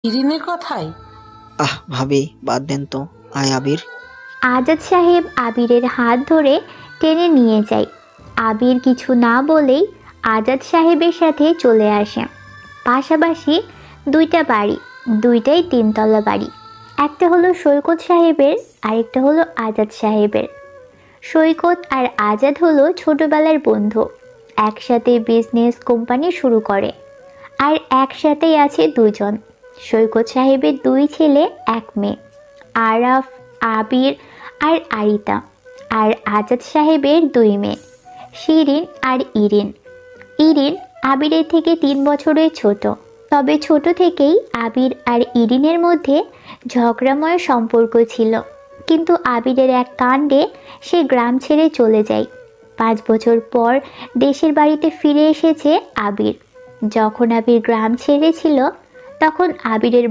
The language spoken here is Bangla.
ইরিনের কথাই। ভাবি বাদ দেন তো। আয় আবির। আজাদ সাহেব আবিরের হাত ধরে টেনে নিয়ে যায়। আবির কিছু না বলেই আজাদ সাহেবের সাথে চলে আসে। পাশাপাশি দুইটা বাড়ি, দুইটাই তিনতলা বাড়ি। একটা হলো সৈকত সাহেবের, আরেকটা হলো আজাদ সাহেবের। সৈকত আর আজাদ হলো ছোটবেলার বন্ধু, একসাথে বিজনেস কোম্পানি শুরু করে। আর একসাথেই আছে দুজন, সৈকত সাহেবের দুই ছেলে এক মেয়ে, আরাফ, আবির আর আরিতা। আর আজাদ সাহেবের দুই মেয়ে, শিরিন আর ইরিন। ইরিন আবিরের থেকে 3 বছরের ছোট। তবে ছোট থেকেই আবির আর ইরিনের মধ্যে ঝগড়াময় সম্পর্ক ছিল। কিন্তু আবিরের এক কাণ্ডে সে গ্রাম ছেড়ে চলে যায়। 5 বছর পর দেশের বাড়িতে ফিরে এসেছে আবির। যখন আবির গ্রাম ছেড়েছিল তখন আবিরের